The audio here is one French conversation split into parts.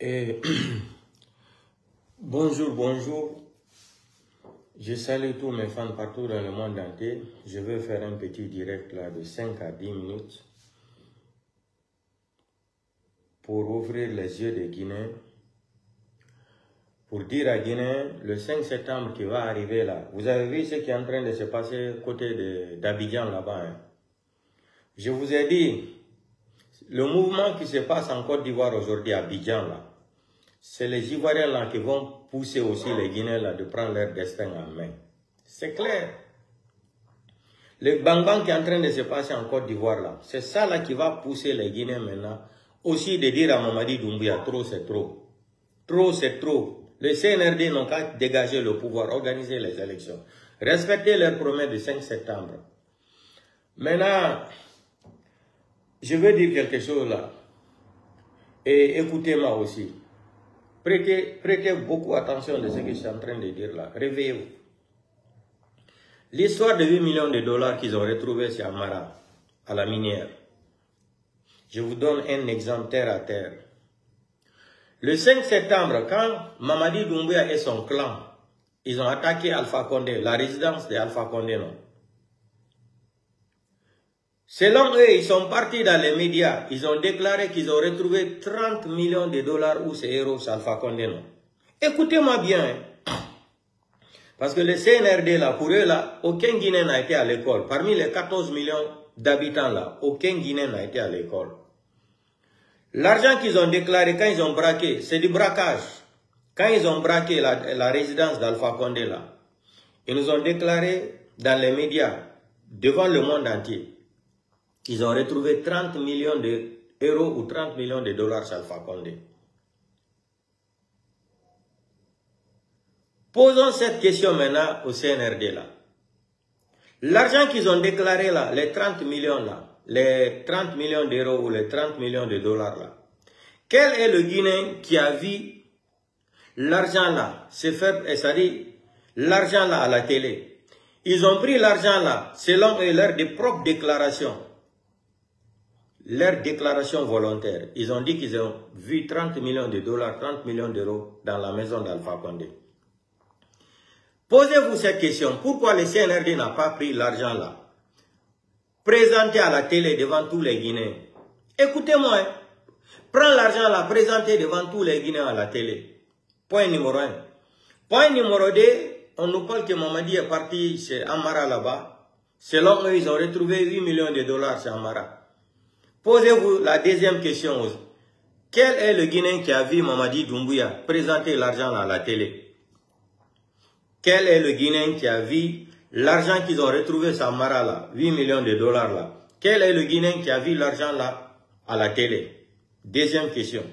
Et bonjour, bonjour. Je salue tous mes fans partout dans le monde entier. Je vais faire un petit direct là de 5 à 10 minutes pour ouvrir les yeux des Guinéens, pour dire à Guinéens, le 5 septembre qui va arriver là, vous avez vu ce qui est en train de se passer côté d'Abidjan là-bas. Hein? Je vous ai dit, le mouvement qui se passe en Côte d'Ivoire aujourd'hui à Abidjan là, c'est les Ivoiriens là qui vont pousser aussi les Guinéens là de prendre leur destin en main. C'est clair. Le bang-bang qui est en train de se passer en Côte d'Ivoire là, c'est ça là qui va pousser les Guinéens maintenant aussi de dire à Mamadi Doumbouya, trop c'est trop. Trop c'est trop. Le CNRD n'ont qu'à dégager le pouvoir, organiser les élections. Respecter leurs promesses du 5 septembre. Maintenant, je veux dire quelque chose là. Et écoutez-moi aussi. Prêtez beaucoup attention de ce que je suis en train de dire là. Réveillez-vous. L'histoire de 8 millions de dollars qu'ils ont retrouvé chez Amara, à la minière. Je vous donne un exemple terre à terre. Le 5 septembre, quand Mamadi Doumbouya et son clan, ils ont attaqué Alpha Condé, la résidence de Alpha Condé, non? Selon eux, ils sont partis dans les médias, ils ont déclaré qu'ils ont retrouvé 30 millions de dollars où ces héros chez Alpha Condé, non? Écoutez-moi bien, hein? Parce que le CNRD là, pour eux là, aucun Guinéen n'a été à l'école. Parmi les 14 millions d'habitants là, aucun Guinéen n'a été à l'école. L'argent qu'ils ont déclaré quand ils ont braqué, c'est du braquage. Quand ils ont braqué la résidence d'Alpha Condé là, ils nous ont déclaré dans les médias, devant le monde entier, ils ont retrouvé 30 millions d'euros ou 30 millions de dollars chez Alpha Condé. Posons cette question maintenant au CNRD là. L'argent qu'ils ont déclaré là, les 30 millions là, les 30 millions d'euros ou les 30 millions de dollars là, quel est le Guinéen qui a vu l'argent là, c'est-à-dire l'argent là à la télé? Ils ont pris l'argent là, selon leurs propres déclarations. Leur déclaration volontaire, ils ont dit qu'ils ont vu 30 millions de dollars, 30 millions d'euros dans la maison d'Alpha Condé. Posez-vous cette question, pourquoi le CNRD n'a pas pris l'argent là, présenté à la télé devant tous les Guinéens? Écoutez-moi, hein. Prends l'argent là, présenté devant tous les Guinéens à la télé. Point numéro 1. Point numéro 2, on nous parle que Mamadi est parti chez Amara là-bas. Selon eux, ils ont retrouvé 8 millions de dollars chez Amara. Posez-vous la deuxième question aussi. Quel est le Guinéen qui a vu Mamadi Doumbouya présenter l'argent à la télé? Quel est le Guinéen qui a vu l'argent qu'ils ont retrouvé sur Amara là, 8 millions de dollars là? Quel est le Guinéen qui a vu l'argent là à la télé? Deuxième question.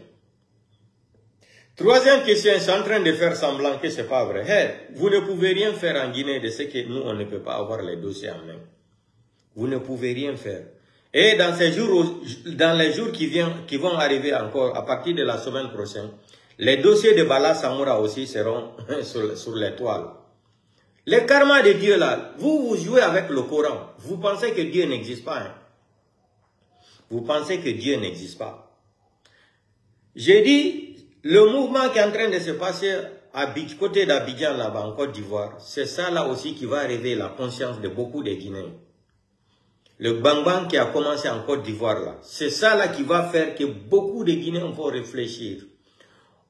Troisième question, c'est en train de faire semblant que ce n'est pas vrai. Hey, vous ne pouvez rien faire en Guinée de ce que nous, on ne peut pas avoir les dossiers en main. Vous ne pouvez rien faire. Et dans ces jours, dans les jours qui vont arriver encore, à partir de la semaine prochaine, les dossiers de Bala Samoura aussi seront sur les toiles. Le karma de Dieu là, vous jouez avec le Coran. Vous pensez que Dieu n'existe pas. Hein? Vous pensez que Dieu n'existe pas. J'ai dit, le mouvement qui est en train de se passer à côté d'Abidjan là-bas en Côte d'Ivoire, c'est ça là aussi qui va réveiller la conscience de beaucoup de Guinéens. Le bang-bang qui a commencé en Côte d'Ivoire là, c'est ça là qui va faire que beaucoup de Guinéens vont réfléchir.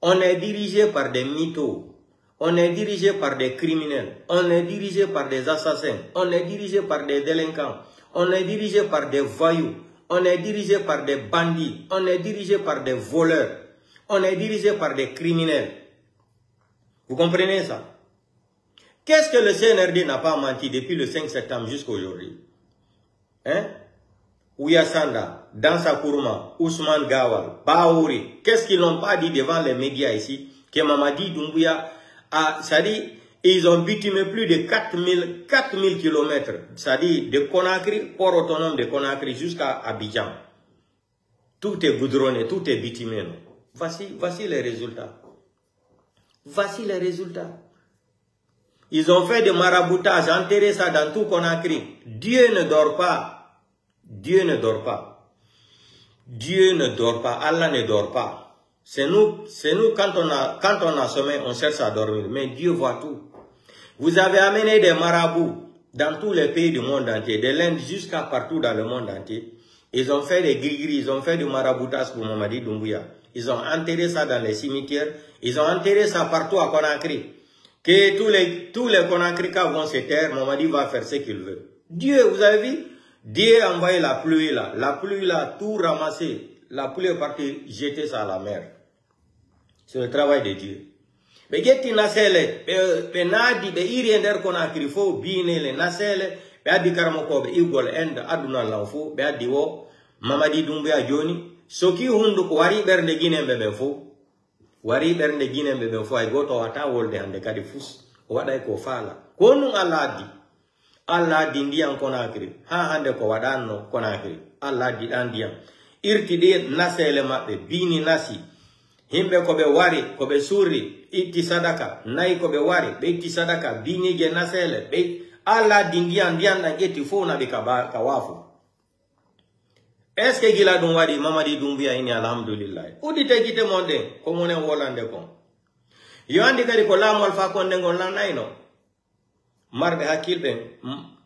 On est dirigé par des mythos, on est dirigé par des criminels, on est dirigé par des assassins, on est dirigé par des délinquants, on est dirigé par des voyous, on est dirigé par des bandits, on est dirigé par des voleurs, on est dirigé par des criminels. Vous comprenez ça? Qu'est-ce que le CNRD n'a pas menti depuis le 5 septembre jusqu'à aujourd'hui? Hein? Ouyasanda, Dansa Kourma, Ousmane Gawal, Baouri, qu'est-ce qu'ils n'ont pas dit devant les médias ici? Que Mamadi Doumbouya a, c'est-à-dire, ils ont bitumé plus de 4000 km, c'est-à-dire de Conakry, port autonome de Conakry jusqu'à Abidjan. Tout est goudronné, tout est bitumé. Voici les résultats. Voici les résultats. Ils ont fait des maraboutages, enterré ça dans tout Conakry. Dieu ne dort pas. Dieu ne dort pas. Dieu ne dort pas. Allah ne dort pas. C'est nous, quand on a sommeil, on cherche à dormir. Mais Dieu voit tout. Vous avez amené des marabouts dans tous les pays du monde entier, de l'Inde jusqu'à partout dans le monde entier. Ils ont fait des gris-gris, ils ont fait du maraboutage pour Mamadi Doumbouya. Ils ont enterré ça dans les cimetières. Ils ont enterré ça partout à Conakry. Que tous les Conakrykas vont se taire, Mamadi va faire ce qu'il veut. Dieu, vous avez vu? Dieu a envoyé la pluie là. La pluie là, tout ramassé. La pluie est partie jeter ça à la mer. C'est le travail de Dieu. Mais getti nasele, pe nadi, be iriender Conakry fo, bine le nasele, be adi karamokobe, igol end, aduna lanfo, be adi wo, Mamadi Doumbouya joni, soki hundu ko wari bernde Guinée bebe fo, wari bernde Guinée bebe fo, ay goto wata wolde hande kadi fus, wada ko fala. Konu Allah di ndiyan Conakry, ha hande ko wadano Conakry, Allah di andiyan. Irti de nasele mabbe, bini nasi, himbe ko be wari, ko be suri, itti sadaka, nayi ko be wari, be itti sadaka, bini ge nasele, be Allah di ndiyan na geti fo na be kawafu. Est-ce que gila dum wadi Mamadi Doumbouya ini alhamdulillah. Udite kite monde ko mone wolande kon. Yo andi kadi ko lamol fa kon ngon la nayno. Marbe hakilbe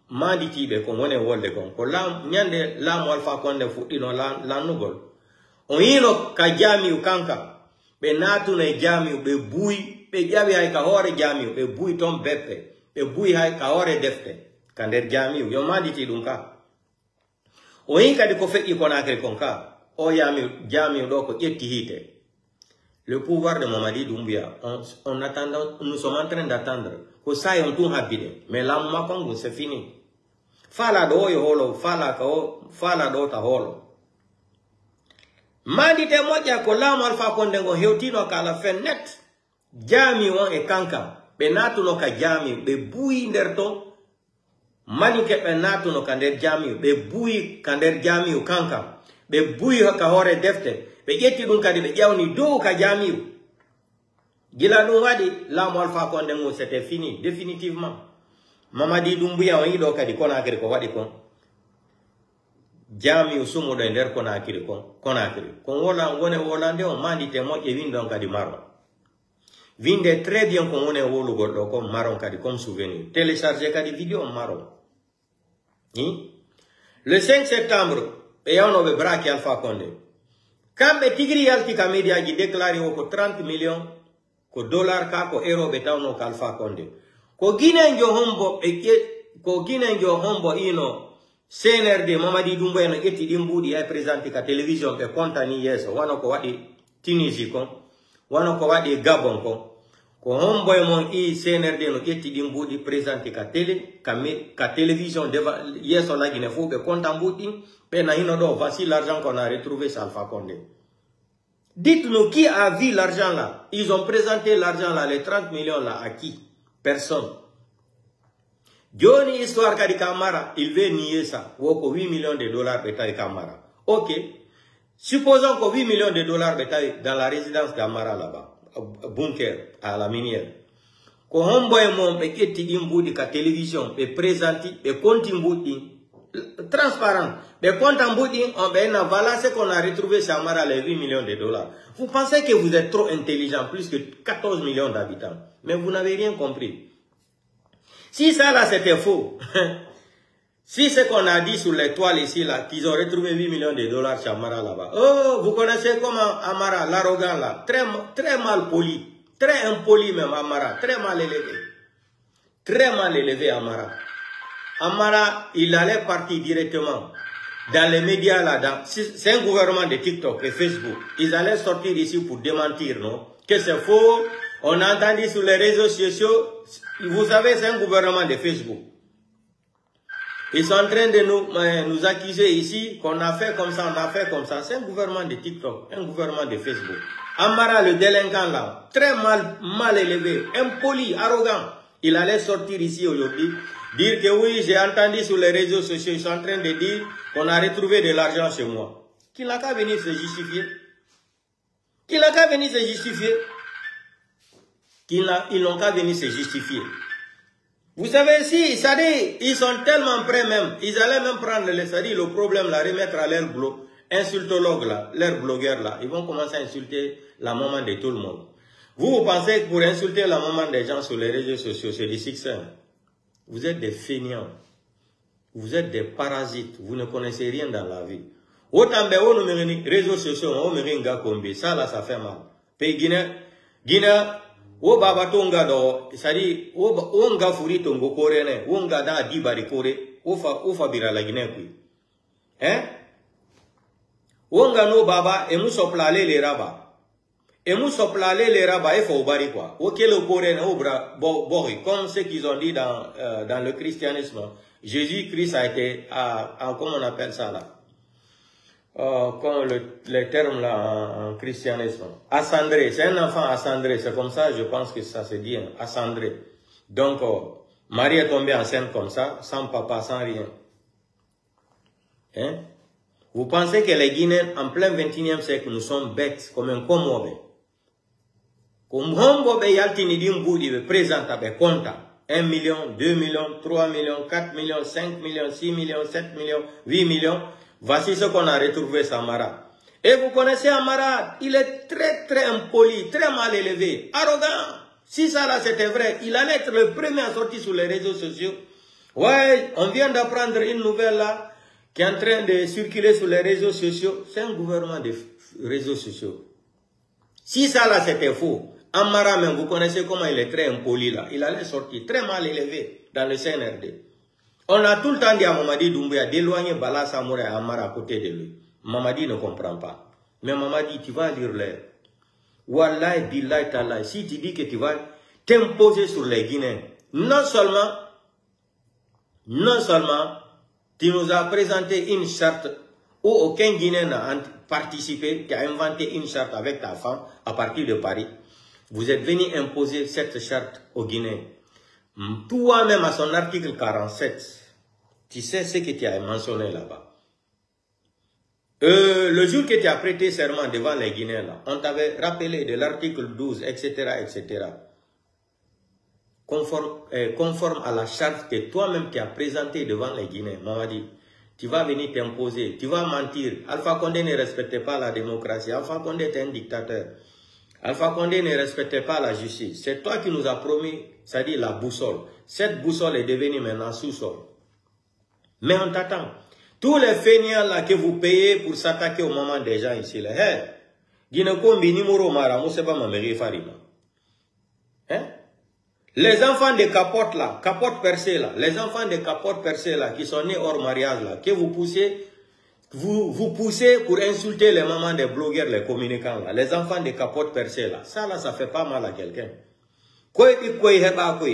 mandi tibe ko mone wolde kon. Ko lam nyande lamol fa kon de futino la nugol. On yino ka jami ukanka. Be natu na jami be bui be jabi hay ka hore jami be bui tom beppe. Be bui hay ka hore defte. Kander jami yo mandi ti dum ka. O inka di ko feki Conakry konka, o yami jami doko yeti hite. Le pouvoir de Mamadi Doumbouya, nous sommes en train d'attendre que ça yon tout habide. Mais la makongo c'est fini. Fala do yo holo, fala do ta holo. Mandi te moja ko la malfa kondengo heutino ka la fenet. Jami won e kanka, be natu no ka jami be bui nderto. Mani ke penatu no kander jami, be bui kander jami kanka, be bui ka hore defte, be yeti dun kadi be jawni do ka jami. Gila no wadi la mo alfa konde ngo c'était fini définitivement. Mamadi Doumbouya on yido kadi Conakry ko wadi kon. Jami usumo do nder Conakry kon, Conakry. Kon wola ngone wolande on mandi te mo e windon kadi maro. Vinde très bien kon wone wolu goddo comme maron kadi comme souvenir. Télécharger kadi vidéo maron. Le 5 septembre, et on a braqué Alpha Condé. Quand les tigri alti media qui déclaré ko 30 millions ko dollars ka ko euro betawno ka Alpha Condé. Ko Guinée njo hombo ino CNRD Mamadi Doumbouya no etti dimbudi ay présenti ka télévision be kontani yeso wano ko wadi Tunisie kon, wano ko wadi Gabon kon. Ko hombo e mon i CNRD no etti dimbudi présenti ka télévision yeso la Guinée fo be kontambuti pe na hino do voici l'argent qu'on a retrouvé sur Alpha Condé. Dites-nous qui a vu l'argent là? Ils ont présenté l'argent là, les 30 millions là, à qui? Personne. Johnny Histoire Kadi Kamara, il veut nier ça. Woko 8 millions de dollars betaille Kamara. Ok. Supposons que 8 millions de dollars betaille dans la résidence d'Amara là-bas. Bunker, à la minière. Ko hombo e mon pe keti dimboudi ka télévision, pe présenti, pe compte imboudi. Transparent. Pe compte imboudi, on ben voilà ce qu'on a retrouvé chez Amara, les 8 millions de dollars. Vous pensez que vous êtes trop intelligent, plus que 14 millions d'habitants. Mais vous n'avez rien compris. Si ça là c'était faux, si ce qu'on a dit sur les toiles ici là, qu'ils ont retrouvé 8 millions de dollars chez Amara là-bas. Oh, vous connaissez comment Amara, l'arrogant là, très mal poli, très impoli même Amara, très mal élevé. Très mal élevé Amara. Amara, il allait partir directement dans les médias là-dedans. C'est un gouvernement de TikTok et Facebook. Ils allaient sortir ici pour démentir, non? Que c'est faux. On a entendu sur les réseaux sociaux. Vous savez, c'est un gouvernement de Facebook. Ils sont en train de nous accuser ici qu'on a fait comme ça, on a fait comme ça. C'est un gouvernement de TikTok, un gouvernement de Facebook. Amara, le délinquant là, très mal élevé, impoli, arrogant. Il allait sortir ici aujourd'hui, dire que oui, j'ai entendu sur les réseaux sociaux, ils sont en train de dire qu'on a retrouvé de l'argent chez moi. Qu'il n'a qu'à venir se justifier. Qu'il n'a qu'à venir se justifier. Ils n'ont qu'à venir se justifier. Vous savez, si, ça dit, ils sont tellement prêts même, ils allaient même prendre le problème, la remettre à leur insultologues là, leurs blogueurs là, ils vont commencer à insulter la maman de tout le monde. Vous pensez que pour insulter la maman des gens sur les réseaux sociaux, c'est du succès. Vous êtes des feignants. Vous êtes des parasites. Vous ne connaissez rien dans la vie. Autant de réseaux sociaux, ça là, ça fait mal. Pays Guinée, o baba tonga do, c'est-à-dire, o nga furi tongo kore ne, o nga da di bari kore, o fa bira la Guinée kui. Hein? O nga no baba, e mu soplale le raba. Et nous soplale les rabats et faut bari quoi. Ok le Coran obra bori comme ce qu'ils ont dit dans le christianisme. Jésus-Christ a été comment on appelle ça là? Comme les termes là en christianisme. Ascendré, c'est un enfant ascendré, c'est comme ça, je pense que ça se dit, hein, ascendré. Donc Marie est tombée enceinte comme ça, sans papa, sans rien. Hein? Vous pensez que les Guinéens en plein 21e siècle nous sommes bêtes comme un commobe? Comme hombo be yaltini dimboudi be présente be compta 1 million, 2 millions, 3 millions, 4 millions, 5 millions, 6 millions, 7 millions, 8 millions. Voici ce qu'on a retrouvé Samara. Et vous connaissez Amara, il est très impoli, très mal élevé, arrogant. Si ça là c'était vrai, il allait être le premier à sortir sur les réseaux sociaux. Ouais, on vient d'apprendre une nouvelle là, qui est en train de circuler sur les réseaux sociaux. C'est un gouvernement de réseaux sociaux. Si ça là c'était faux, Amara même, vous connaissez comment il est très impoli là. Il allait sortir très mal élevé dans le CNRD. On a tout le temps dit à Mamadi Doumbouya d'éloigner Bala Samoura et Amara à côté de lui. Mamadi ne comprend pas. Mais Mamadi, tu vas lire l'air. Wallahi, billahi, tallah. Si tu dis que tu vas t'imposer sur les Guinéens, non seulement, tu nous as présenté une charte où aucun Guinéen n'a participé, qui a inventé une charte avec ta femme à partir de Paris. Vous êtes venu imposer cette charte aux Guinéens. Toi-même, à son article 47, tu sais ce que tu as mentionné là-bas. Le jour que tu as prêté serment devant les Guinéens, là, on t'avait rappelé de l'article 12, etc., etc. Conforme à la charte que toi-même tu as présentée devant les Guinéens. Mamadi, tu vas venir t'imposer, tu vas mentir. Alpha Condé ne respectait pas la démocratie. Alpha Condé était un dictateur. Alpha Condé ne respectait pas la justice. C'est toi qui nous as promis, c'est-à-dire la boussole. Cette boussole est devenue maintenant sous-sol. Mais on t'attend. Tous les feignants là que vous payez pour s'attaquer au moment des gens ici, là, hey, Guinékombi Nimoro Mara, Mousseba Mameri Farima. Hein? Les enfants de capote là, capote percée là, les enfants de capote percée là, qui sont nés hors mariage là, que vous poussez, vous poussez pour insulter les mamans des blogueurs, les communicants là, les enfants de capote percée là, ça là, ça fait pas mal à quelqu'un. Quoi dit quoi heba quoi?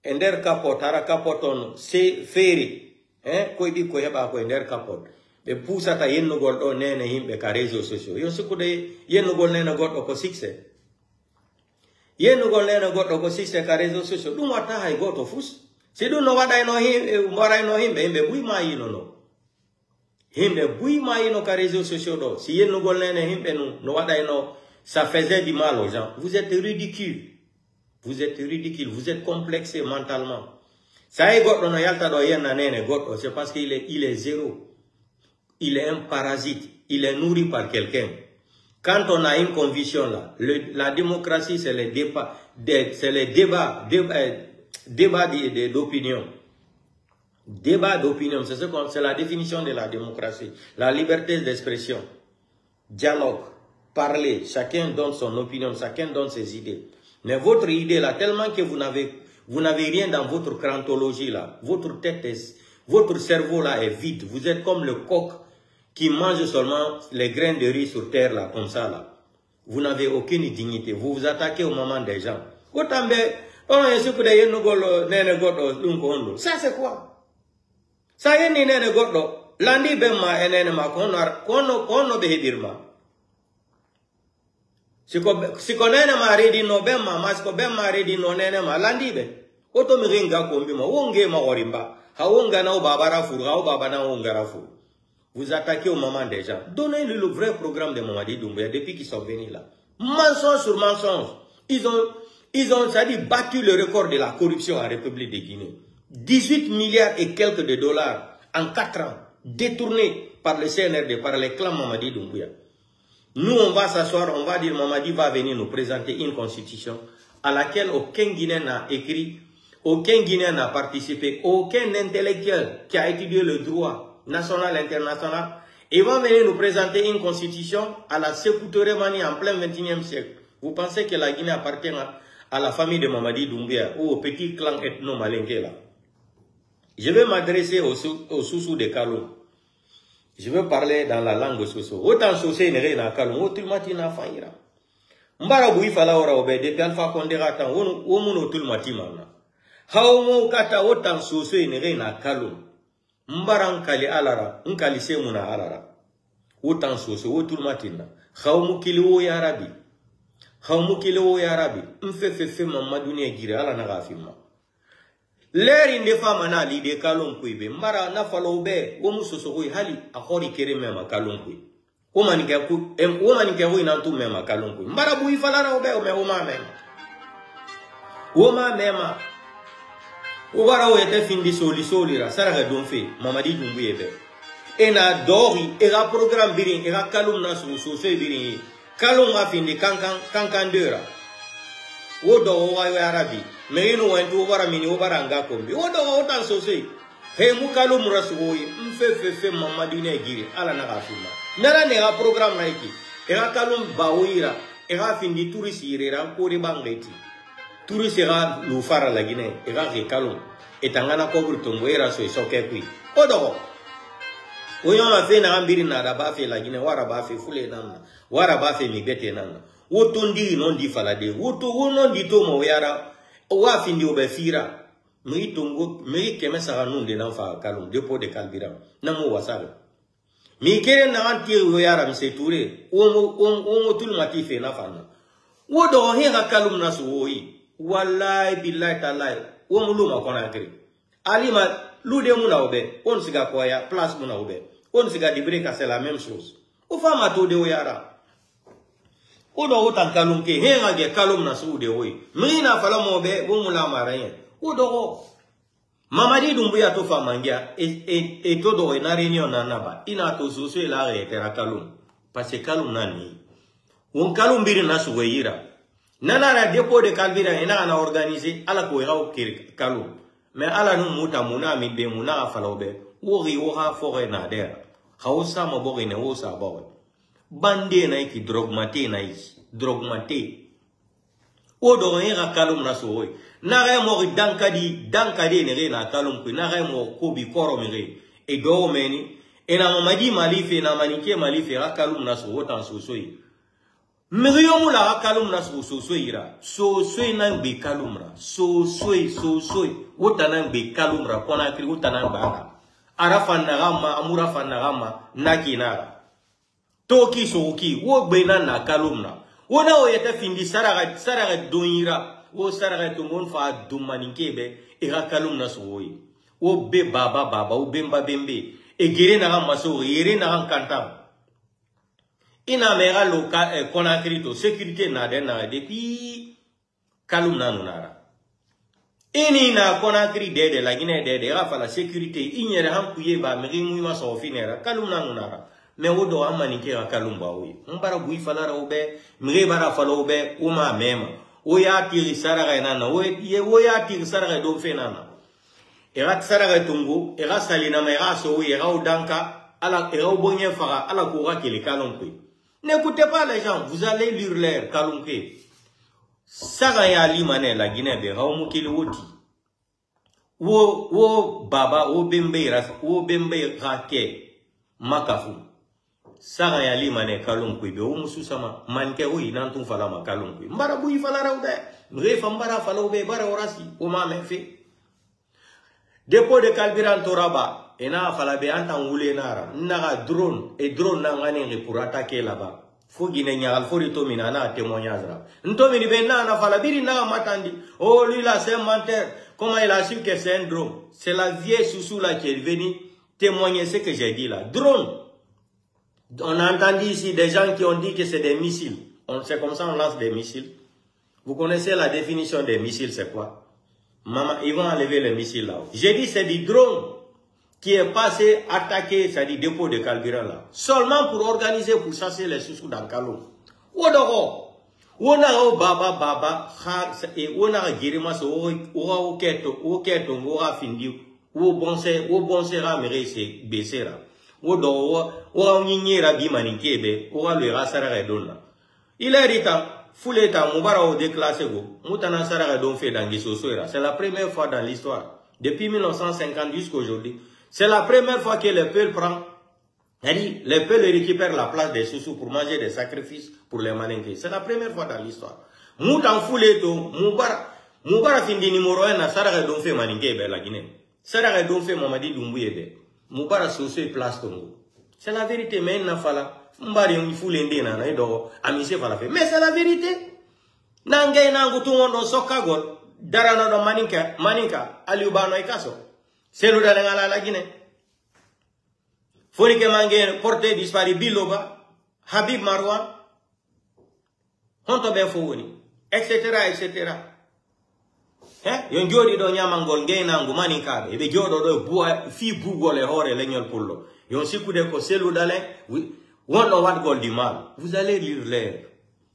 Ender capote, ara capoton, c'est ferry. Hein, ko di ko heba ko nder kapot be pusata yennugol do nene himbe ka réseaux sociaux yo sukude yennugol nene goddo ko succès yennugol nene goddo ko succès ka réseaux sociaux dum wata hay goto fus si dum no wada no himbe morayno himbe buyma yino no himbe buyma yino ka réseaux sociaux do si yennugol nene himbe no wada no ça faisait du mal aux gens. Vous êtes ridicule, vous êtes complexé mentalement. Ça est goddo no yalta do yenna nene goddo, c'est parce qu'il est zéro. Il est un parasite, il est nourri par quelqu'un. Quand on a une conviction là, la démocratie c'est les débats, d'opinion. Débat d'opinion, c'est la définition de la démocratie. La liberté d'expression, dialogue, parler, chacun donne son opinion, chacun donne ses idées. Mais votre idée là, tellement que vous n'avez rien dans votre crantologie là. Votre tête, votre cerveau là est vide. Vous êtes comme le coq qui mange seulement les grains de riz sur terre là, comme ça là. Vous n'avez aucune dignité. Vous vous attaquez au moment des gens. Ça c'est quoi? Ça y est ni nene goddo. Landi bemma enene ma kono behedirma. Siko nene ma redi no bemma, masko bemma redi no nene ma landi be. Oto mi ringa kombi ma wonge ma orimba. Ha wonga na babara furu, ha baba na wonga rafu. Vous attaquez au moment des gens. Donnez-lui le vrai programme de Mamadi Doumbouya depuis qu'ils sont venus là. Mensonge sur mensonge. Ils ont c'est-à-dire, battu le record de la corruption en République de Guinée. 18 milliards et quelques de dollars en 4 ans. détournée par le CNRD, par les clans Mamadi Doumbouya. Nous, on va s'asseoir, on va dire Mamadi va venir nous présenter une constitution à laquelle aucun Guinéen n'a écrit, aucun Guinéen n'a participé, aucun intellectuel qui a étudié le droit national, international. Ils vont venir nous présenter une constitution à la Sékou Touré Mani en plein 21e siècle. Vous pensez que la Guinée appartient à la famille de Mamadi Doumbouya ou au petit clan ethno-malinké là? Je vais m'adresser aux sous-sous de Kaloum. Je veux parler dans la langue soso. Autant sosé n'est na Kaloum, autant mati na faïra. Mbara bui fala ora obe depuis Alpha Condé ratan, o muno tout mati mana. Haomo kata autant sosé n'est na Kaloum. Mbara nkali alara, nkali se muna alara. Autant sosé, autant mati na. Haomo kili o ya Arabi. Haomo kili o ya Arabi. Mfefefe mamadou ne gire ala na gafima. L'air in de femme na li de Kaloum kuibe. Mbara na falo be, o musoso kui hali akori kere mema Kaloum kui. O manike hui nantu mema Kaloum kui. Mbara bui falara obe ome oma mema. Oma mema. O bara o ete findi soli ra. Saraka donfe. Mamadi Doumbouya be. Ena dori. Ega program birin. Ega Kaloum na so birin. Kaloum a findi kankan dera. O do o wa Arabi. Merino wentu o bara mini o bara nga kombi. O do o tan sosei. He mu Kaloum rasugoyi. Mfefefe Mamadi ne giri. Ala na gafima. Nara ne ga program na iki. Ega Kaloum baoira. Ega findi touriste irera kori bangeti. Touriste ega lufara la Guinée. Ega ke Kaloum. Etangana kobru tongo era so isoke kui. O do. Oyo ma fe na ambiri na da ba fe la Guinée. Wara ba fe fule nana. Wara ba fe mibete nana. Wotondi non di falade. Wonon di to mo yara. Wa findi obefira. Mri tongo, mri keme sara nunde nan fa Kaloum. Depo de Kalbiram. Namo wasare. Mi kere na anti yara mi se toure. Omo tul mati fe na fana. Wodo hera Kaloum na so oyi. Wallahi billahi talai. Omo luma kona kri. Alima lude muna obe. On siga koya. Place muna obe. On siga dibreka c'est la même chose. O fama to de oyara. Odo otan Kaloum ke hera ge Kaloum na so de oyi. Mri na fala mo be. Omo la marayen. Odo Mamadi Doumbouya to famangia et todo na réunion nanaba ina to soso la retera Kaloum parce que Kaloum nani on Kaloum biri na suweira nana na dépôt de Kalbira ina na organiser ala ko raw Kaloum mais ala no muta muna mi be muna falobe wori wo ha fore na der hausa mo bori ne wo sa bawe bande na ki drogmate na is drogmate odo ira Kaloum na sowe Nare mo dankadi nere na Kaloum kui nare mo kobi koro mere e do meni e na Mamadi malife na manike malife ra Kaloum na so wotan sosoi meriyo mu la Kaloum na so sosoi ra sosoi na be Kaloum ra sosoi wotan na be Kaloum ra kona kri wotan na ba arafa na gama amura fa na gama nakinara toki soki wo gbe na Kaloum na wona o yete findi saraga donira o saraga to mon fa dumaninke be e ga Kaloum na soyi o be baba o bemba bembe e gere na maso yere na kanta ina mera loka Conakry to sécurité na den na depuis Kaloum na nunara ini na Conakry de la Guinée de ga fa la sécurité ignere han kuye ba meri mu ma so finera Kaloum na nunara me wodo amaninke ga Kaloum ba wi mbara bui falara obe meri bara falo obe o ma mema Oya tiri saraga nana, oya tiri saraga do fe nana. Era saraga tungu, era salina ma era so, era odanka, ala era obonye fara, ala koura ke le Kaloum kui. N'écoutez pas les gens, vous allez lire l'air Kaloum kui. Saraga ya limane la Guinée be raomu ke le woti. Wo baba, wo bembe rake, makafu. Sara ya limane Kaloum kui be o musu sama manke o inantu fala ma Kaloum kui mbara bui fala rawde refa mbara fala be bara orasi o ma me fe dépôt de Kalbiran toraba ena fala be antan wule nara naga drone na ngani pour attaquer là-bas fo Guinée nyaal fo to mina na témoignage ra nto mini be na fala biri na matandi oh lui là c'est un menteur comment il a su que c'est un drone c'est la vieille Soussou là qui est venue témoigner ce que j'ai dit là drone. On a entendu ici des gens qui ont dit que c'est des missiles. C'est comme ça on lance des missiles. Vous connaissez la définition des missiles, c'est quoi? Maman, ils vont enlever les missiles là-haut. J'ai dit c'est du drone. qui est passé attaquer, c'est-à-dire dépôt de carburant là, seulement pour organiser, pour chasser les sous dans le calot. Wonaro baba et wonara girima so o keto ngora findi wo bonse ra mere se besera wo do wo nyinyera bi manikebe o le rasara redonna il est irritant fuleta mubara o déclassé go mutana sara redon fait dans Gisosoera. C'est la première fois dans l'histoire depuis 1950 jusqu'à aujourd'hui. C'est la première fois que le peuple prend, les peuples récupèrent la place des sous pour manger des sacrifices pour les malinqués. C'est la première fois dans l'histoire. Moutan Fouleto, Moubara Findi numéro 1 na Sarah Donfe Malinké la Guinée. Sarah Donfe Mamadi Doumbouye. Moubara Soso place Congo. C'est la vérité, mais il n'a pas Mbari on foulende na ido amise fala fait. Mais c'est la vérité. Nangay nangu tout le monde on sokagol. Darana do maninka aliubano ikaso. C'est le dalengala la Guinée. Foni ke mange porté disparu Biloba, Habib Marwan, Honto Ben Fowoni, etc. etc. Yon jodi do nyamangol ngeenangu manikabe, ebe jodo do bua fi bugole hore legnol pullo. Yon sikude ko selu dalen, wono wat gol du mal. Vous allez lire l'air.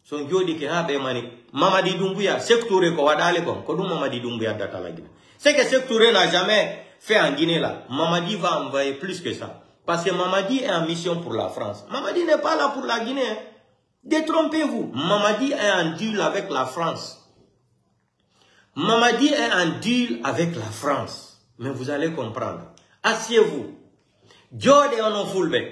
Son jodi ke habe mani Mamadi Doumbouya sectouré ko wadale ko dum Mamadi Doumbouya data la Guinée. C'est que sectouré n'a jamais fait en Guinée là. Mamadi va envoyer plus que ça. Parce que Mamadi est en mission pour la France. Mamadi n'est pas là pour la Guinée. Hein. Détrompez-vous. Mamadi est en deal avec la France. Mamadi est en deal avec la France. Mais vous allez comprendre. Asseyez-vous. Jode ono fulbe.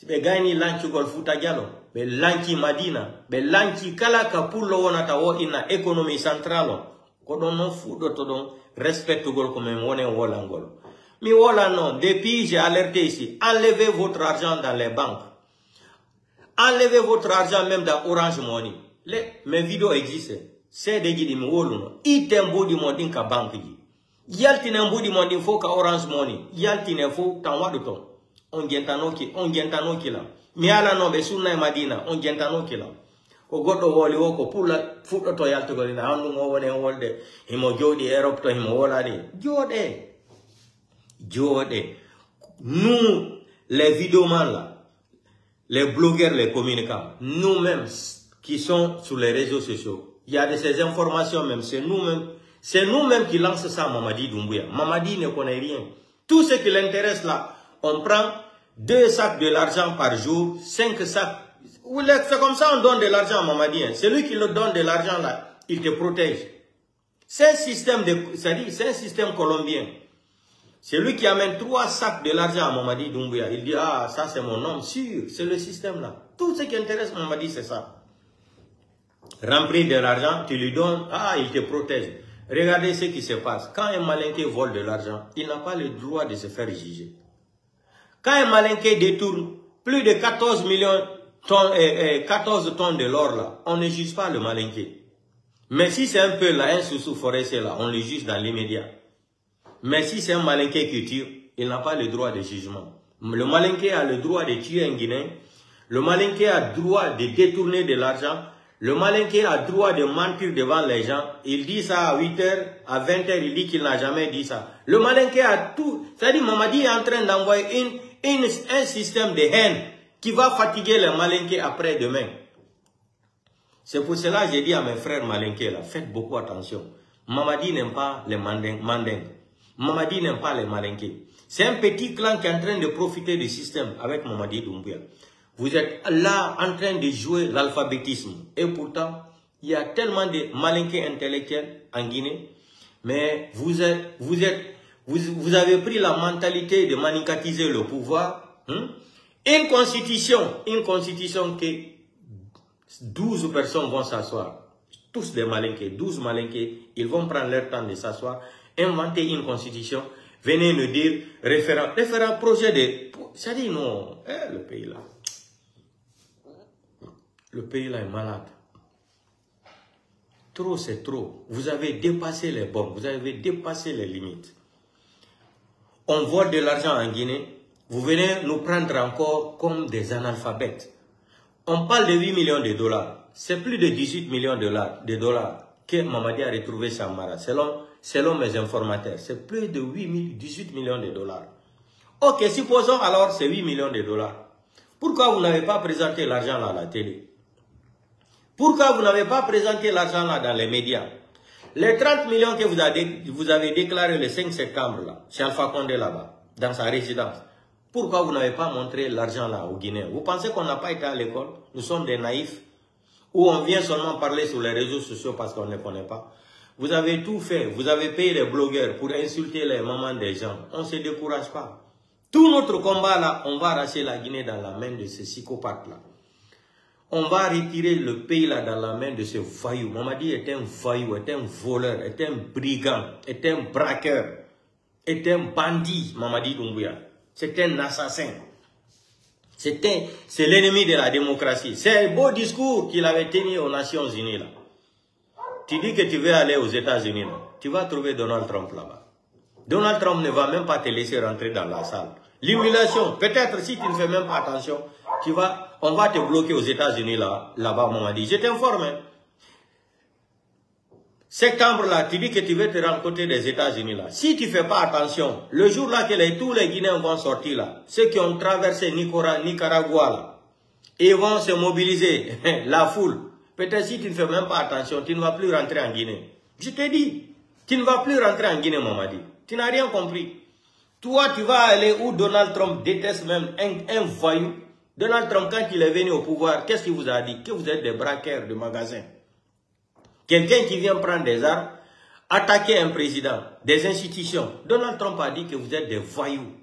Be gani lanchi golfuta dialo. Be lanchi Madina. Be lanchi kala kapullo wonata wo ina économie centrale. Kodon no fudo to don respect gol comme wone wolangol. Mais voilà non, depuis j'ai alerté ici, enlevez votre argent dans les banques. Enlevez votre argent même dans Orange Money. Mes vidéos existent. C'est des guides m'woluno. Itembo di mondin ka banque ji. Yaltine mbudi mondin fo ka Orange Money. Yaltine fo tanwa de ton. On gentano ki la. Mi ala no be sunna Madina, on gentano ki la. O goddo woli woko pula fudo to yalto golina andu ngo wone wolde. Himo jodi Europe to himo wolade. Jode. Nous, les vidéomans là, les blogueurs, les communicants, nous-mêmes qui sont sur les réseaux sociaux, il y a de ces informations même, c'est nous-mêmes qui lançons ça à Mamadi Doumbouya. Mamadi ne connaît rien. Tout ce qui l'intéresse là, on prend 2 sacs de l'argent par jour, 5 sacs. C'est comme ça on donne de l'argent à Mamadi. Hein. C'est lui qui le donne de l'argent là, il te protège. C'est un système c'est un système colombien. C'est lui qui amène 3 sacs de l'argent à Mamadi Doumbouya. Il dit, ah, ça c'est mon homme, sûr, c'est le système là. Tout ce qui intéresse Mamadi, c'est ça. Remplir de l'argent, tu lui donnes, ah, il te protège. Regardez ce qui se passe. Quand un malinqué vole de l'argent, il n'a pas le droit de se faire juger. Quand un malinqué détourne plus de 14 tonnes de l'or là, on ne juge pas le malinqué. Mais si c'est un peu là, un sous forestier là, on le juge dans l'immédiat. Mais si c'est un malinqué qui tue, il n'a pas le droit de jugement. Le malinqué a le droit de tuer un Guinéen. Le malinqué a le droit de détourner de l'argent. Le malinqué a le droit de mentir devant les gens. Il dit ça à 8h, à 20h, il dit qu'il n'a jamais dit ça. Le malinqué a tout. C'est-à-dire, Mamadi est en train d'envoyer un système de haine qui va fatiguer les malinqués après-demain. C'est pour cela que j'ai dit à mes frères malinqués, là, faites beaucoup attention. Mamadi n'aime pas les mandingues. Mamadi n'aime pas les malinqués. C'est un petit clan qui est en train de profiter du système avec Mamadi Doumbouya. Vous êtes là en train de jouer l'alphabétisme. Et pourtant, il y a tellement de malinqués intellectuels en Guinée. Mais vous avez pris la mentalité de manicatiser le pouvoir. Une constitution que 12 personnes vont s'asseoir. Tous des malinqués, 12 malinqués. Ils vont prendre leur temps de s'asseoir. Inventer une constitution, venez nous dire, référent projet de... Ça dit non, le pays là. Le pays là est malade. Trop c'est trop. Vous avez dépassé les bornes, vous avez dépassé les limites. On vole de l'argent en Guinée, vous venez nous prendre encore comme des analphabètes. On parle de 8 millions de dollars. C'est plus de 18 millions de dollars que Mamadi a retrouvé Samara, selon mes informateurs, c'est plus de 18 millions de dollars. Ok, supposons alors c'est 8 millions de dollars. Pourquoi vous n'avez pas présenté l'argent là à la télé? Pourquoi vous n'avez pas présenté l'argent là dans les médias? Les 30 millions que vous avez déclaré le 5 septembre là, chez Alpha Condé là-bas, dans sa résidence. Pourquoi vous n'avez pas montré l'argent là aux Guinéens? Vous pensez qu'on n'a pas été à l'école? Nous sommes des naïfs. Ou on vient seulement parler sur les réseaux sociaux parce qu'on ne connaît pas. Vous avez tout fait. Vous avez payé les blogueurs pour insulter les mamans des gens. On ne se décourage pas. Tout notre combat là, on va arracher la Guinée dans la main de ces psychopathes là. On va retirer le pays là dans la main de ces voyous. Mamadi est un voyou, est un voleur, est un brigand, est un braqueur, est un bandit, Mamadi Doumbouya. C'est un assassin. C'est l'ennemi de la démocratie. C'est un beau discours qu'il avait tenu aux Nations Unies là. Tu dis que tu veux aller aux États-Unis là. Tu vas trouver Donald Trump là-bas. Donald Trump ne va même pas te laisser rentrer dans la salle. L'humiliation, peut-être si tu ne fais même pas attention, on va te bloquer aux États-Unis là-bas, Mamadi. Je t'informe. Hein. Septembre là, tu dis que tu veux te rencontrer des États-Unis là. Si tu ne fais pas attention, le jour là que tous les Guinéens vont sortir là, ceux qui ont traversé Nicaragua là, ils vont se mobiliser, la foule. Peut-être si tu ne fais même pas attention, tu ne vas plus rentrer en Guinée. Je te dis, tu ne vas plus rentrer en Guinée, Mamadi. Tu n'as rien compris. Toi, tu vas aller où Donald Trump déteste même un voyou. Donald Trump, quand il est venu au pouvoir, qu'est-ce qu'il vous a dit? Que vous êtes des braqueurs de magasins. Quelqu'un qui vient prendre des armes, attaquer un président, des institutions. Donald Trump a dit que vous êtes des voyous,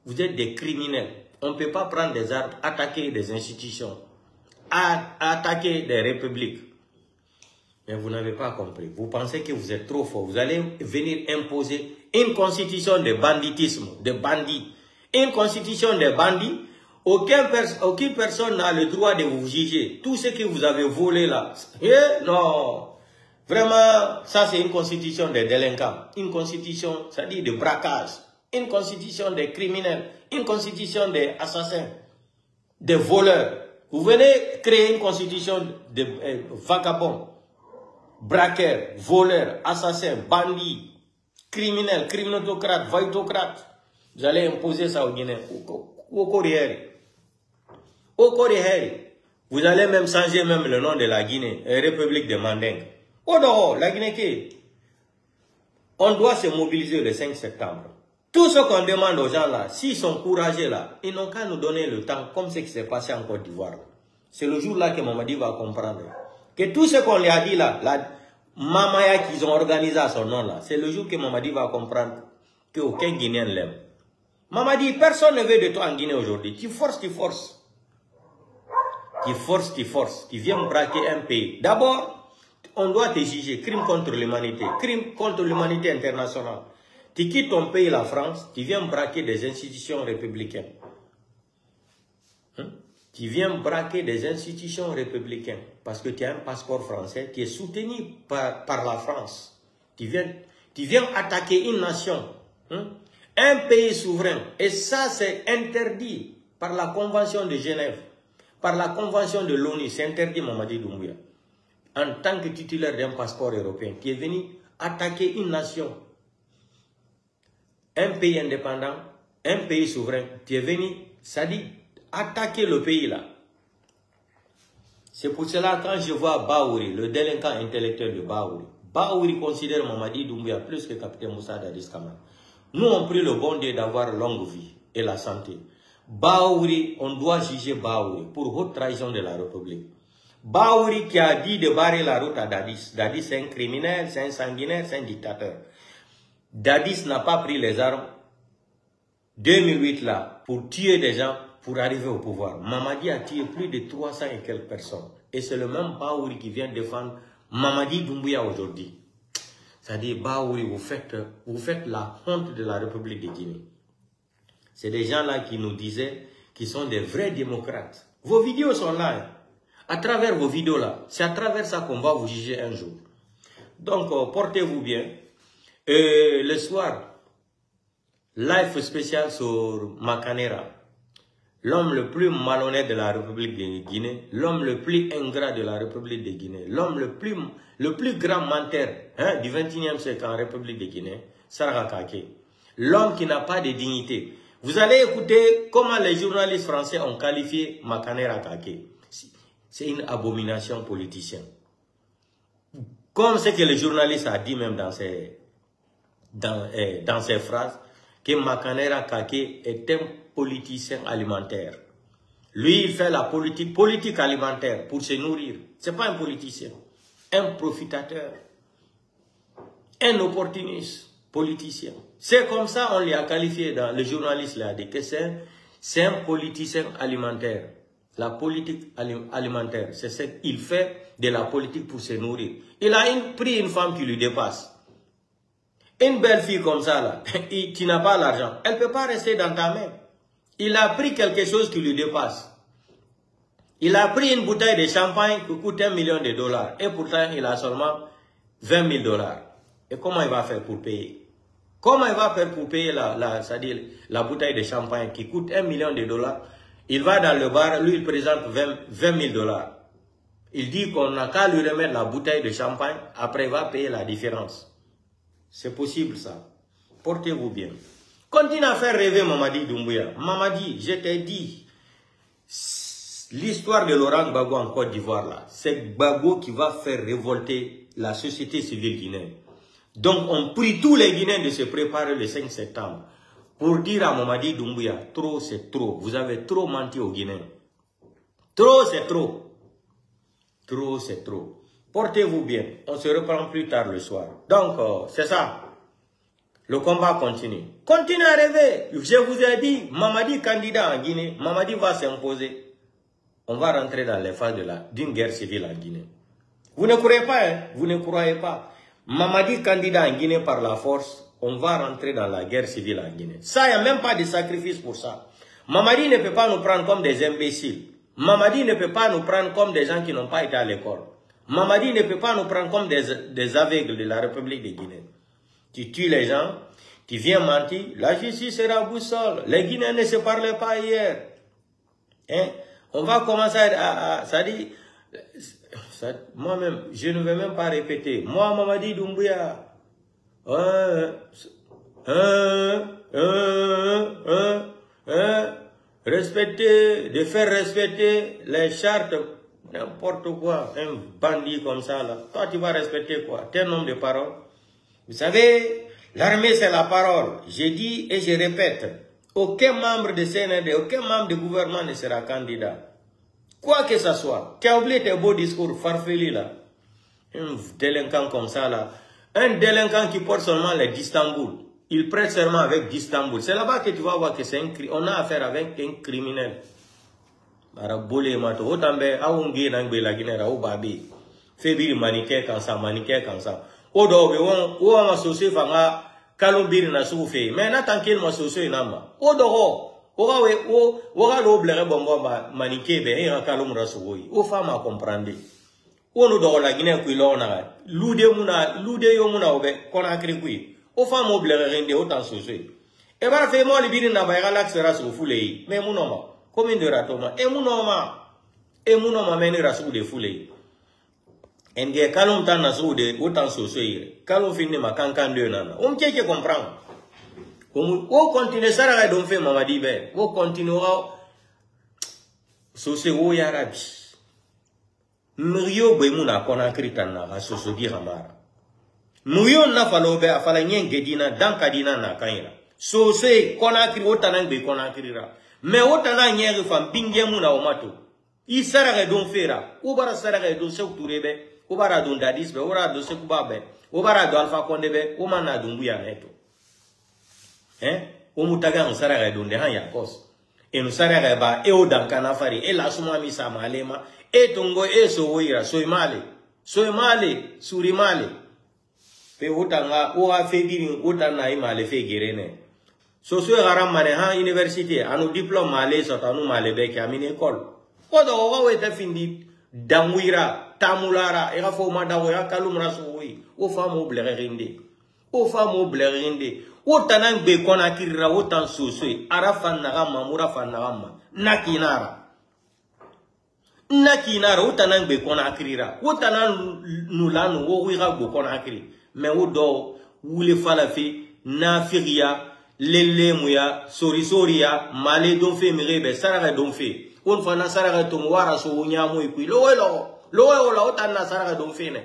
vous êtes des criminels. On ne peut pas prendre des armes, attaquer des institutions, attaquer des républiques. Mais vous n'avez pas compris. Vous pensez que vous êtes trop fort. Vous allez venir imposer une constitution de banditisme, de bandits. Une constitution de bandits. Aucune personne n'a le droit de vous juger. Tout ce que vous avez volé là. Non. Vraiment, ça c'est une constitution de délinquants. Une constitution, ça dit de braquage. Une constitution de criminels. Une constitution d'assassins. De voleurs. Vous venez créer une constitution de vagabonds. Braqueurs, voleurs, assassins, bandits, criminels, criminotocrates, vaillotocrates. Vous allez imposer ça aux Guinéens. Au Coréen. Au Coréen. Vous allez même changer même le nom de la Guinée, République de Mandingue. Oh non, la Guinée. On doit se mobiliser le 5 septembre. Tout ce qu'on demande aux gens là, s'ils sont courageux là, ils n'ont qu'à nous donner le temps, comme ce qui s'est passé en Côte d'Ivoire. C'est le jour là que Mamadi va comprendre. Que tout ce qu'on lui a dit là, la Mamaya qu'ils ont organisé à son nom là, c'est le jour que Mamadi va comprendre qu'aucun Guinéen l'aime. Mamadi, personne ne veut de toi en Guinée aujourd'hui. Tu forces, tu forces. Tu forces, tu forces. Tu viens braquer un pays. D'abord, on doit te juger. Crime contre l'humanité. Crime contre l'humanité internationale. Tu quittes ton pays, la France, tu viens braquer des institutions républicaines. Tu viens braquer des institutions républicaines parce que tu as un passeport français qui est soutenu par la France. Tu viens attaquer une nation, un pays souverain. Et ça, c'est interdit par la Convention de Genève, par la Convention de l'ONU. C'est interdit, Mamadi Doumbouya. En tant que titulaire d'un passeport européen, qui est venu attaquer une nation, un pays indépendant, un pays souverain, tu es venu, ça dit, attaquer le pays là. C'est pour cela quand je vois Baouri, le délinquant intellectuel de Baouri, Baouri considère Mamadi Doumbouya plus que capitaine Moussa Dadis Kamara. Nous on prie le bon Dieu d'avoir longue vie et la santé. Baouri, on doit juger Baouri pour haute trahison de la République. Baouri qui a dit de barrer la route à Dadis. Dadis c'est un criminel, c'est un sanguinaire, c'est un dictateur. Dadis n'a pas pris les armes 2008 là pour tuer des gens pour arriver au pouvoir. Mamadi a tué plus de 300 et quelques personnes. Et c'est le même Baouri qui vient défendre Mamadi Doumbouya aujourd'hui. C'est-à-dire, Baouri, vous faites la honte de la République de Guinée. C'est des gens là qui nous disaient qu'ils sont des vrais démocrates. Vos vidéos sont là. Hein. À travers vos vidéos là, c'est à travers ça qu'on va vous juger un jour. Donc, portez-vous bien. Le soir, live spécial sur Macanera. l'homme le plus malhonnête de la République de Guinée, l'homme le plus ingrat de la République de Guinée, l'homme le plus grand menteur du 21e siècle en République de Guinée, Sarah Kake. L'homme qui n'a pas de dignité. Vous allez écouter comment les journalistes français ont qualifié Makanera Kake. C'est une abomination politicienne. Comme ce que le journaliste a dit même dans ses phrases, que Makanera Kake est un politicien alimentaire. Lui, il fait la politique alimentaire pour se nourrir. Ce n'est pas un politicien, un profitateur, un opportuniste politicien. C'est comme ça on l'a qualifié, le journaliste l'a dit, que c'est un politicien alimentaire. La politique alimentaire, c'est ce qu'il fait de la politique pour se nourrir. Il a pris une femme qui lui dépasse. Une belle fille comme ça, là, qui n'a pas l'argent, elle ne peut pas rester dans ta main. Il a pris quelque chose qui lui dépasse. Il a pris une bouteille de champagne qui coûte $1 million. Et pourtant, il a seulement $20 000. Et comment il va faire pour payer? Comment il va faire pour payer la bouteille de champagne qui coûte $1 million? Il va dans le bar, lui il présente $20 000. Il dit qu'on n'a qu'à lui remettre la bouteille de champagne, après il va payer la différence. C'est possible ça. Portez-vous bien. Continue à faire rêver Mamadi Doumbouya. Mamadi, je t'ai dit, l'histoire de Laurent Gbagbo en Côte d'Ivoire là, c'est Gbagbo qui va faire révolter la société civile guinéenne. Donc on prie tous les Guinéens de se préparer le 5 septembre pour dire à Mamadi Doumbouya, trop c'est trop. Vous avez trop menti aux Guinéens. Trop c'est trop. Trop c'est trop. Portez-vous bien. On se reprend plus tard le soir. Donc, c'est ça. Le combat continue. Continuez à rêver. Je vous ai dit, Mamadi candidat en Guinée, Mamadi va s'imposer. On va rentrer dans les phases d'une guerre civile en Guinée. Vous ne croyez pas, hein? Vous ne croyez pas. Mamadi candidat en Guinée par la force, on va rentrer dans la guerre civile en Guinée. Ça, il n'y a même pas de sacrifice pour ça. Mamadi ne peut pas nous prendre comme des imbéciles. Mamadi ne peut pas nous prendre comme des gens qui n'ont pas été à l'école. Mamadi ne peut pas nous prendre comme des aveugles de la République de Guinée. Tu tues les gens, tu viens mentir, la justice sera boussole. Les Guinéens ne se parlaient pas hier. Hein? On va commencer ça dit, moi-même, je ne vais même pas répéter. Moi, Mamadi Doumbouya, respecter, de faire respecter les chartes. N'importe quoi, un bandit comme ça, là. Toi, tu vas respecter quoi? T'es un homme de parole. Vous savez, l'armée, c'est la parole. Je dis et je répète, aucun membre de CNRD, aucun membre du gouvernement ne sera candidat. Quoi que ce soit. Tu as oublié tes beaux discours farfelus, là. Un délinquant comme ça, là. Un délinquant qui porte seulement les d'Istanbul. Il prête serment avec d'Istanbul. C'est là-bas que tu vas voir que c'est on a affaire avec un criminel. Barabole mato otambe aungi nangbe la Guinée ra obabi febiri manike kansa odo be won ma sose fanga kalumbiri na sufe mais na tankil ma sose namba odo o ga lo blere bombo manike be e kalum rasugoi o fama comprendre onu do la Guinée ku lo na lude yo muna obe Conakry ku o fama o blere rende o tan sose e bara fe mo libiri na ba relax rasu fulei mais munoma commune de Ratoma, et mon mène rasou de foulé. Et des calons tan nasou de autant saucer. Calons finit ma cancan de nana. On tient que comprendre. On continue ça à donc faire Mamadi Ben. On continuera saucer au Yarabi. Mrio Bemouna Conakry Tana à Sosogi Ramara. Mrio n'a fallu à Falanien Gedina, Dankadina Nakaira. Saucer Conakry autant que Conakry. Mais autant nyere fam binge muna omato I sarage don fera o bara sarage don sekturebe o bara don dadis be o bara don sekubabe o bara don Alpha Condé be o mana don buya neto o mutaga on sarage don de han yakos e no sarage ba e o dan kana fari e la suma mi sama lema e tongo e so woira so male suri male pe otanga o a febiri otana imale fe gerene so garam mane ha université anu diplôme malé so tanu malé be kamine école ko do wa wete findi damwira tamulara e ga fo ma dawo ya kalum rasowi o famo blerinde Otanan be konakira otan soswe arafan nagama murafan nagama nakinara otanan be konakira otanan nulanu wo wiga go konakiri mais o do wule falafi nafiria lele muya soria male don fe mirebe saraga don fe on fana saraga to wara so nyamu ikui lo la otan saraga don fe ne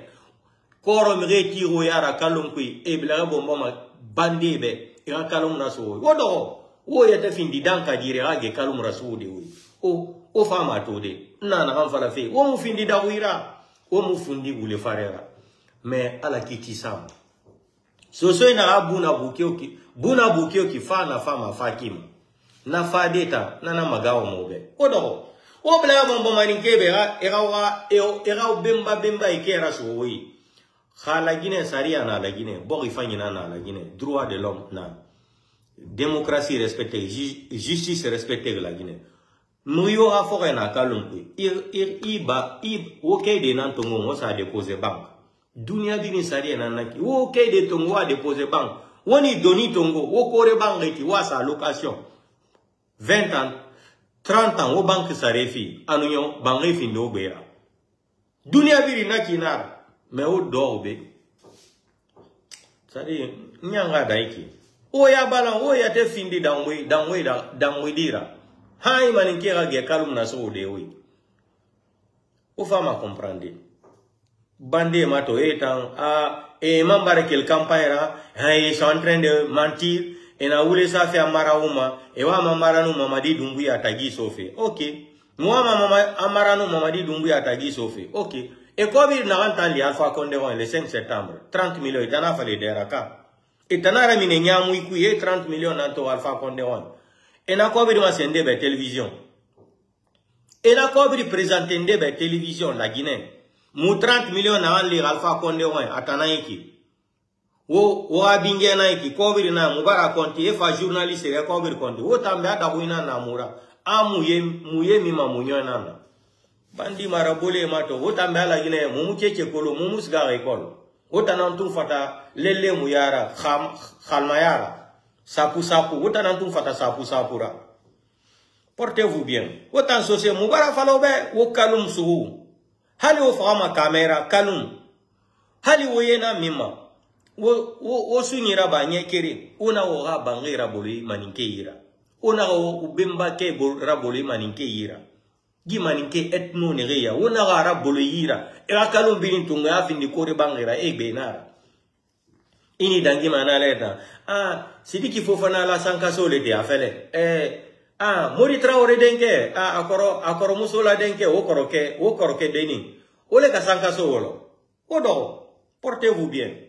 koro mire tiro yara kalon kui e bla bomba ma bandebe ira kalum na so wodo wo yete findi danka dire age kalum rasul de o fama to de na kan fala fe wo mu findi da wira wo mu fundi wule farera mais ala kiti sam so ina abuna bukio ki fa na fama fakima na fa deta na magawo mobe wodo o bla bomba manikebe era bemba ikera so wi la Guinée saria na la Guinée, borifanyina na la Guinée, droit de l'homme na, démocratie respectée, justice respectée la Guinée. Nous y aura fort na kalumpi, ok de nantongo mo sa déposer banque. Dunia bini saria na naki, ok de tongo a déposer banque. Woni doni tongo, o kore banque ki wa sa location. 20 ans, 30 ans, o banque sa refi, anunyo banque fin do bera. Dunia bini naki nara. Mais au dorbe, c'est-à-dire, nyanga daiki. O ya balan, o ya te findi damwe dira. Hai maninkera ge kalum na so de oui. O fama comprendre. Bande mato etan mambare quel campagne ils sont en train de mentir et na oule ça fait amarauma et wa mamara no mamadi dumbuya tagi sofe. OK. Moi mama amara no mamadi dumbuya tagi sofe. OK. Et comme il n'a pas entendu Alpha Condé le 5 septembre, 30 millions, il a fallu des raka. Et il a mis 30 millions dans Alpha Condé. Et il a commencé à la télévision. Et il a présenté la télévision, la Guinée. Mou 30 millions dans Alpha Condé à Tanaïki. Ou à Binganaïki, Covid na Mubara Conti, et fa journaliste et Covid Conti. Ou tambe Dabouina Namura. A mouye mima mounyon nana. Bandi marabole mato otambe ala Guinée mumu cheche kolo mumu sgara ekolo otanantum fata lele muyara khalmayara sapu otanantum fata sapura. Portez-vous bien otan sosé mubara falobe wo kalum suhu hali wo fama kamera kalum hali wo yena mima wo sunyira ba nyekere ona wo ga bangira boli maninke yira ona wo ubemba ke raboli maninke yira Gimaninke etno nereya, wona gara bolo yira, era kalum bilin tunga ya findi kore bangira benara. Ini dangi manaleta. Sidiki Fofana la sankaso le de afele. Mori Traoré denke, akoro musola denke, okoroke deni. Ole ka sankaso wolo. Odo, portez-vous bien.